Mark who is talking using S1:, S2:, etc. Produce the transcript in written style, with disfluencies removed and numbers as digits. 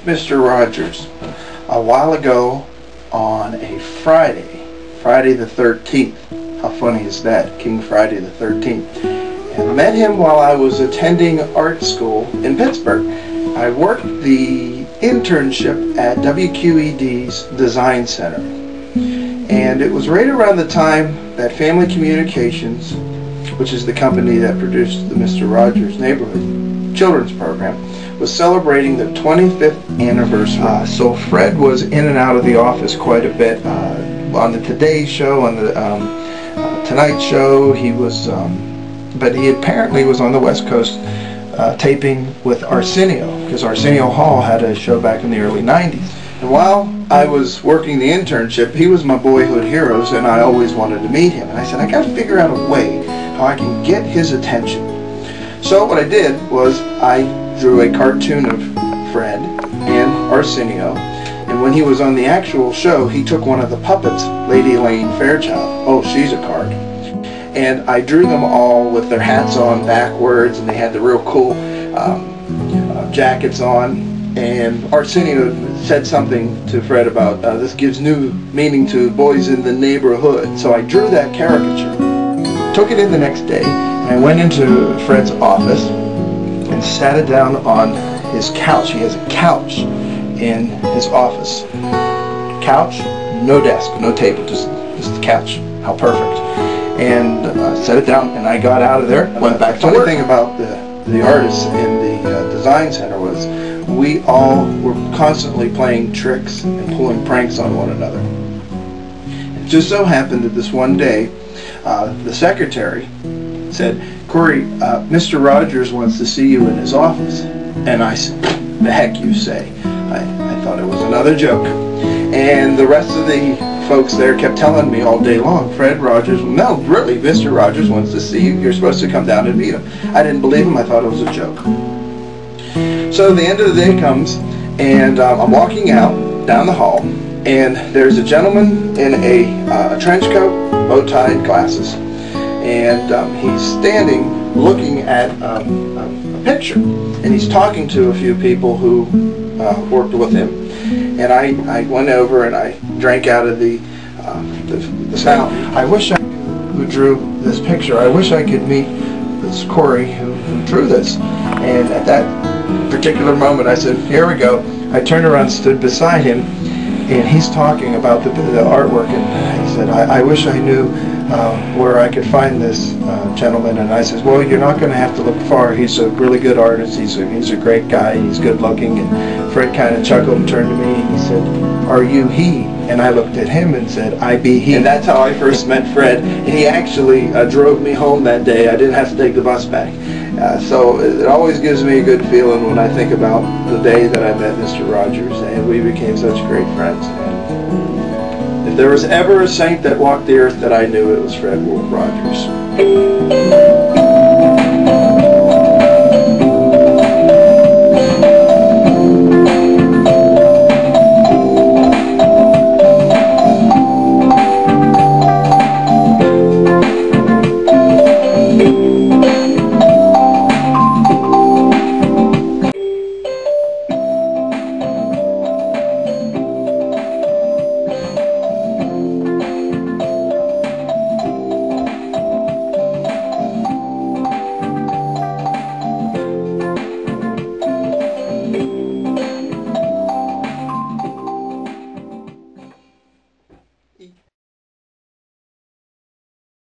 S1: Mr. Rogers a while ago on a Friday the 13th. How funny is that? King Friday the 13th. And met him while I was attending art school in Pittsburgh. I worked the internship at WQED's Design Center. And it was right around the time that Family Communications, which is the company that produced the Mr. Rogers Neighborhood Children's Program, was celebrating their 25th anniversary. So Fred was in and out of the office quite a bit. On the Today Show, on the Tonight Show, he was, but he apparently was on the West Coast taping with Arsenio, because Arsenio Hall had a show back in the early 90s. And while I was working the internship, he was my boyhood heroes, and I always wanted to meet him. And I said, I got to figure out a way how I can get his attention. So what I did was I drew a cartoon of Fred and Arsenio, and when he was on the actual show, he took one of the puppets, Lady Elaine Fairchild. Oh, she's a card. And I drew them all with their hats on backwards, and they had the real cool jackets on. And Arsenio said something to Fred about this gives new meaning to boys in the neighborhood. So I drew that caricature, took it in the next day, and I went into Fred's office and sat it down on his couch. He has a couch in his office. Couch, no desk, no table, just the couch. How perfect. And set it down, and I got out of there, went back to work. The funny thing about the artists in the design center was we all were constantly playing tricks and pulling pranks on one another. It just so happened that this one day, the secretary said, Corey, Mr. Rogers wants to see you in his office. And I said, the heck you say? I thought it was another joke. And the rest of the folks there kept telling me all day long, Fred Rogers, no, really, Mr. Rogers wants to see you. You're supposed to come down and meet him. I didn't believe him. I thought it was a joke. So the end of the day comes, and I'm walking out down the hall, and there's a gentleman in a trench coat, bow tie, and glasses. And he's standing looking at a picture, and he's talking to a few people who worked with him. And I went over and I drank out of the fountain. I wish I knew who drew this picture. I wish I could meet this Corey who drew this. And at that particular moment I said, here we go. I turned around, stood beside him, and he's talking about the artwork, and he said, I wish I knew where I could find this gentleman. And I said, well, you're not going to have to look far. He's a really good artist. He's a great guy. He's good looking. And Fred kind of chuckled and turned to me, and he said, are you he? And I looked at him and said, I be he. And that's how I first met Fred. And he actually drove me home that day. I didn't have to take the bus back. So it always gives me a good feeling when I think about the day that I met Mr. Rogers, and we became such great friends. And if there was ever a saint that walked the earth that I knew, it was Fred Wolf Rogers.